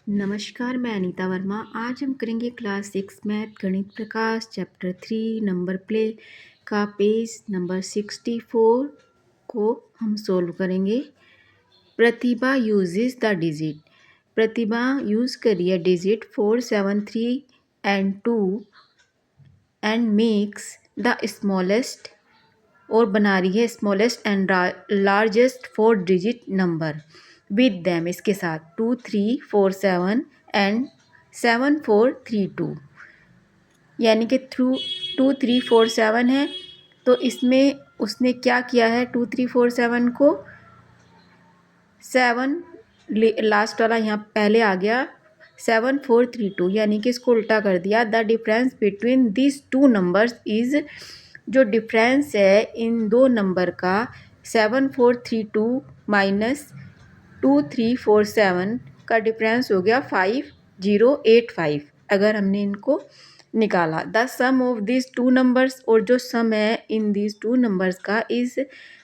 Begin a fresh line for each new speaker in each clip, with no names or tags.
नमस्कार, मैं अनीता वर्मा। आज हम करेंगे class 6 math Ganit Prakash chapter 3 number play का पेज नंबर 64 को हम सोल्व करेंगे। Pratibha uses the digit. Pratibha use करिए digit 4, 7, 3 and 2 and makes the smallest और बना रही है smallest and largest 4 digit number with them, इसके साथ 2, 3, 4, 7 एंड 7, 4, 3, 2, यानी कि 2, 3, 4, 7 है। तो इसमें उसने क्या किया है, 2, 3, 4, 7 को 7 लास्ट वाला यहाँ पहले आ गया, 7, 4, 3, 2, यानी कि इसको उल्टा कर दिया। The difference between this two numbers is, जो डिफरेंस है इन दो नंबर का 7, 4, 3, 2 माइनस 2, 3, 4, 7 का डिफरेंस हो गया 5, 0, 8, 5। अगर हमने इनको निकाला, the sum of this two numbers, और जो सम है इन दिस टू नंबर्स का इज़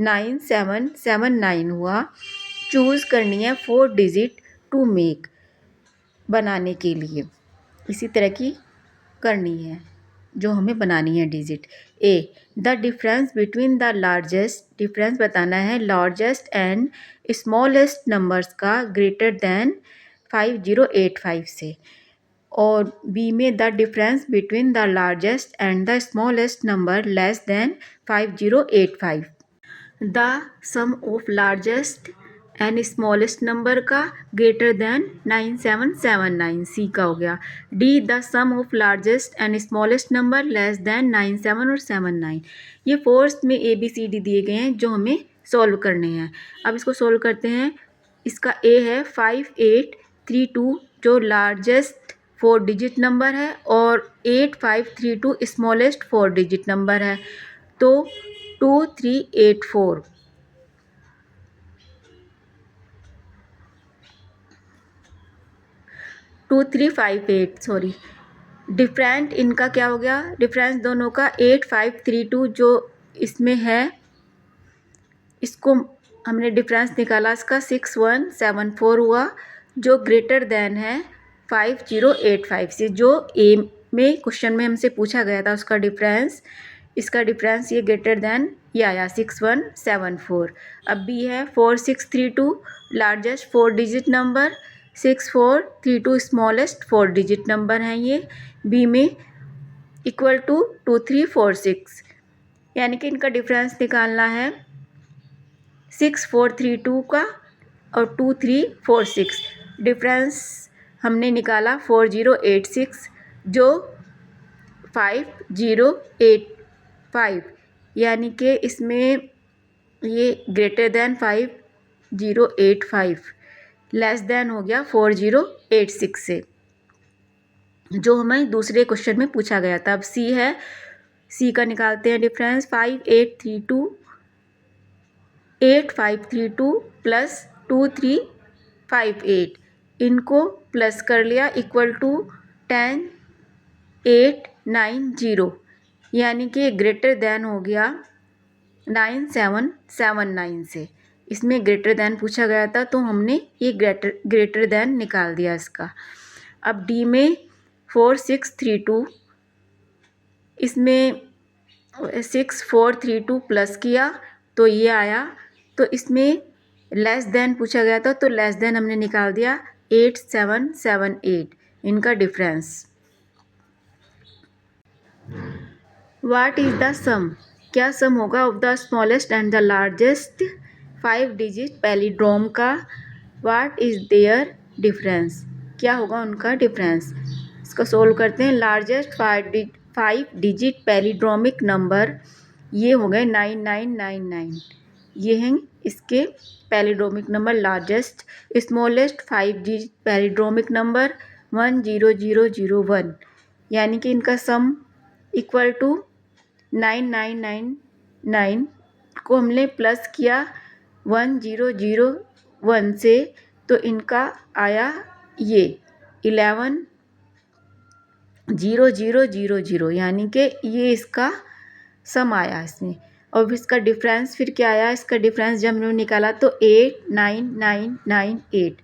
9, 7, 7, 9 हुआ। चूज़ करनी है 4 डिजिट टू मेक, बनाने के लिए इसी तरह की करनी है जो हमें बनानी है digit. A, the difference between the largest, difference बताना है लार्जेस्ट एंड स्मॉलेस्ट नंबर्स का ग्रेटर दैन 5085 से। और बी में the difference between the largest and the smallest number less than 5085। The sum of largest and smallest number का greater than 9779, C का हो गया। D, the sum of largest and smallest number less than 97 और 79। ये fourth में A B C D दिए गए हैं जो हमें सॉल्व करने हैं। अब इसको सॉल्व करते हैं। इसका ए है 5832, जो लार्जेस्ट 4 डिजिट नंबर है, और 8532 स्मॉलेस्ट 4 डिजिट नंबर है। तो 2384 2358, सॉरी। डिफरेंट इनका क्या हो गया, डिफरेंस दोनों का 8532 जो इसमें है, इसको हमने डिफरेंस निकाला, इसका 6174 हुआ, जो ग्रेटर देन है 5085 से, जो ए में क्वेश्चन में हमसे पूछा गया था उसका डिफरेंस। इसका डिफरेंस ये ग्रेटर देन ये आया 6174। अब बी है 4632, largest 4 digit number, 6432 smallest 4 digit number हैं ये बी में, इक्वल टू 2346, यानी कि इनका डिफरेंस निकालना है 6432 का और 2346। डिफरेंस हमने निकाला 4086, जो 5085, यानी कि इसमें ये ग्रेटर देन 5085, लेस देन हो गया 4086 से, जो हमें दूसरे क्वेश्चन में पूछा गया था। अब सी है, सी का निकालते हैं डिफरेंस। 8532 प्लस 2358, इनको प्लस कर लिया, इक्वल टू 10890, यानी कि ग्रेटर देन हो गया 9779 से। इसमें ग्रेटर देन पूछा गया था तो हमने ये ग्रेटर देन निकाल दिया इसका। अब डी में 4632, इसमें 6432 प्लस किया तो ये आया, तो इसमें लेस देन पूछा गया था तो लेस देन हमने निकाल दिया 8778, इनका डिफरेंस। व्हाट इज़ द सम, क्या सम होगा of the smallest and the largest 5 digit palindrome का। व्हाट इज़ देयर डिफरेंस, क्या होगा उनका डिफरेंस। इसको सोल्व करते हैं। लार्जेस्ट 5 डिजिट पैलिड्रोमिक नंबर ये हो गए 9999, ये हैं इसके palindromic number largest. Smallest 5 digit palindromic number 10001, यानी कि इनका सम इक्वल टू 9999 को हमने प्लस किया 1001 से, तो इनका आया ये 110000, यानी कि ये इसका सम आया इसमें। और इसका डिफरेंस फिर क्या आया, इसका डिफरेंस जब हमने निकाला तो 89998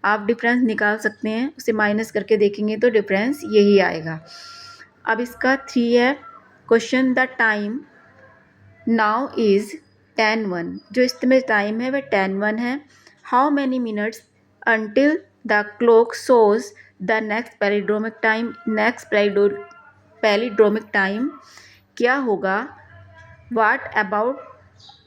आप डिफरेंस निकाल सकते हैं, उसे माइनस करके देखेंगे तो डिफरेंस यही आएगा। अब इसका 3 है question, the time now is 10:01, जो इस समय टाइम है वह 10:01 है। How many minutes until the clock shows the next palindromic time, next palindromic time क्या होगा, what about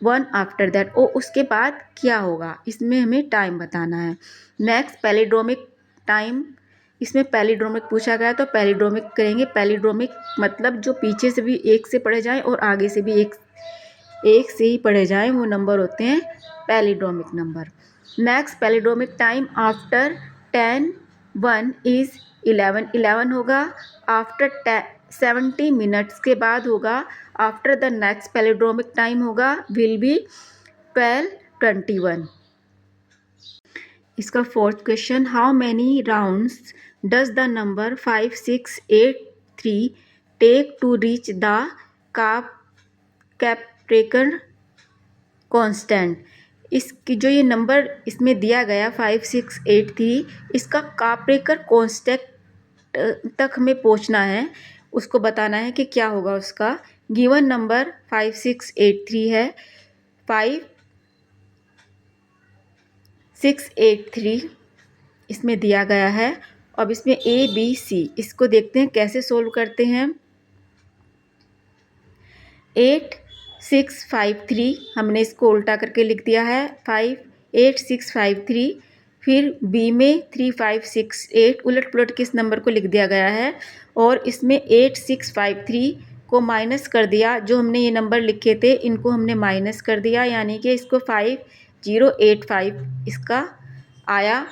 one after that, ओ उसके बाद क्या होगा, इसमें हमें टाइम बताना है। नेक्स्ट पैलिड्रोमिक टाइम, इसमें पैलिड्रोमिक पूछा गया तो पैलिड्रोमिक करेंगे। पैलिड्रोमिक मतलब जो पीछे से भी एक से पढ़े जाएं और आगे से भी एक से ही पढ़े जाएं, वो नंबर होते हैं palindromic number. Next palindromic time after 10:01 is 11 होगा। आफ्टर 70 मिनट्स के बाद होगा। After the next palindromic time होगा विल बी 12:21। इसका 4th question, how many rounds does the number 5683 take to reach the Kaprekar constant. इसकी जो ये नंबर इसमें दिया गया 5683, इसका कैप्रेकर कांस्टेंट तक हमें पहुंचना है, उसको बताना है कि क्या होगा उसका। गिवन नंबर 5683 है, 5683 इसमें दिया गया है। अब इसमें ABC, इसको देखते हैं कैसे सोल्व करते हैं। 8653 हमने इसको उल्टा करके लिख दिया है, 8653। फिर B में 3568 उलट पुलट के इस नंबर को लिख दिया गया है और इसमें 8653 को माइनस कर दिया। जो हमने ये नंबर लिखे थे इनको हमने माइनस कर दिया, यानी कि इसको 5085 इसका आया।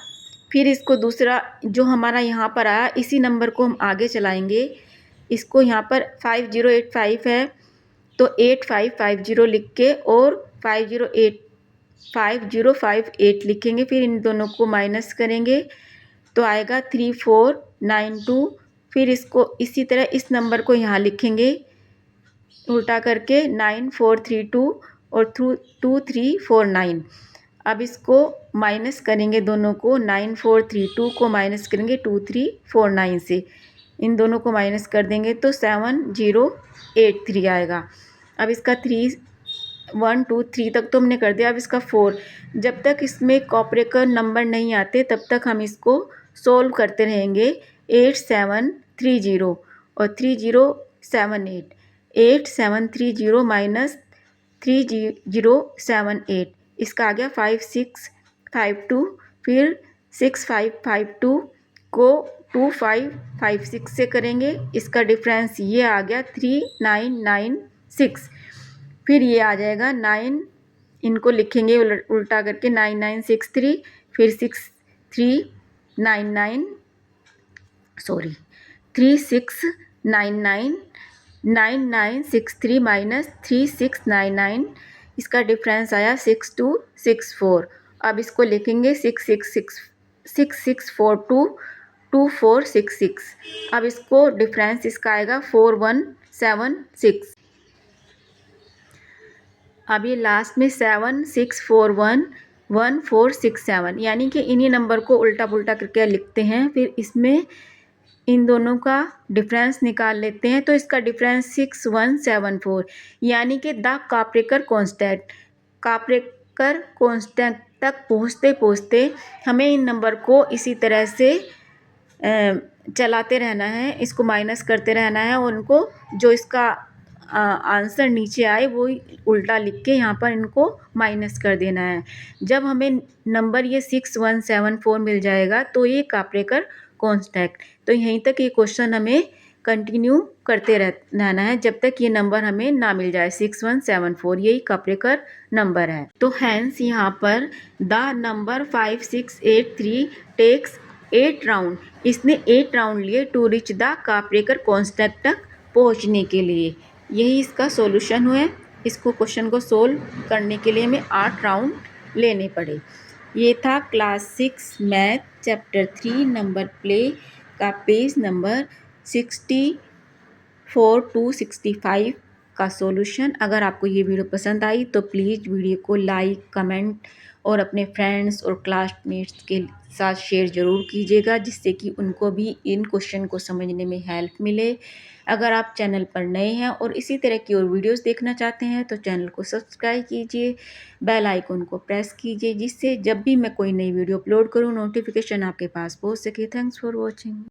फिर इसको दूसरा जो हमारा यहाँ पर आया, इसी नंबर को हम आगे चलाएंगे। इसको यहाँ पर 5085 है तो 8550 लिख के और 5058 लिखेंगे। फिर इन दोनों को माइनस करेंगे तो आएगा 3492। फिर इसको इसी तरह इस नंबर को यहाँ लिखेंगे उल्टा करके 9432 और 2349। अब इसको माइनस करेंगे, दोनों को 9432 को माइनस करेंगे 2349 से, इन दोनों को माइनस कर देंगे तो 7083 आएगा। अब इसका 3 1 2 3 तक तो हमने कर दिया। अब इसका 4, जब तक इसमें कैप्रेकर नंबर नहीं आते तब तक हम इसको सोल्व करते रहेंगे। 8730 और 3078, 8730 माइनस 3078, इसका आ गया 5652। फिर 6552 को 2556 से करेंगे, इसका डिफरेंस ये आ गया 3996। फिर ये आ जाएगा 9, इनको लिखेंगे उल्टा करके 9963। फिर 3699 9963 माइनस 3699, इसका डिफरेंस आया 6264। अब इसको लिखेंगे 66422466। अब इसको डिफरेंस इसका आएगा 4176। अब ये लास्ट में 76411467, यानी कि इन्हीं नंबर को उल्टा पुल्टा करके लिखते हैं। फिर इसमें इन दोनों का डिफरेंस निकाल लेते हैं तो इसका डिफरेंस 6174, यानी कि द कैप्रेकर कांस्टेंट तक पहुँचते पहुँचते हमें इन नंबर को इसी तरह से चलाते रहना है, इसको माइनस करते रहना है और उनको जो इसका आंसर नीचे आए वो उल्टा लिख के यहाँ पर इनको माइनस कर देना है। जब हमें नंबर ये 6174 मिल जाएगा तो ये कैप्रेकर कांस्टेंट। तो यहीं तक ये क्वेश्चन हमें कंटिन्यू करते रहना है जब तक ये नंबर हमें ना मिल जाए। 6174 यही कैप्रेकर नंबर है। तो हैंस यहाँ पर द नंबर 5683 टेक्स 8 राउंड, इसने 8 राउंड लिए to rich the Kaprekar constant तक पहुँचने के लिए। यही इसका सॉल्यूशन हुआ। इसको क्वेश्चन को सोल्व करने के लिए हमें 8 राउंड लेने पड़े। ये था class 6 math chapter 3 number play का पेज नंबर 64 to 65 का सॉल्यूशन। अगर आपको ये वीडियो पसंद आई तो प्लीज़ वीडियो को लाइक, कमेंट और अपने फ्रेंड्स और क्लासमेट्स के साथ शेयर ज़रूर कीजिएगा, जिससे कि उनको भी इन क्वेश्चन को समझने में हेल्प मिले। अगर आप चैनल पर नए हैं और इसी तरह की और वीडियोस देखना चाहते हैं तो चैनल को सब्सक्राइब कीजिए, बेल आइकन को प्रेस कीजिए, जिससे जब भी मैं कोई नई वीडियो अपलोड करूँ नोटिफिकेशन आपके पास पहुंच सके। Thanks for watching.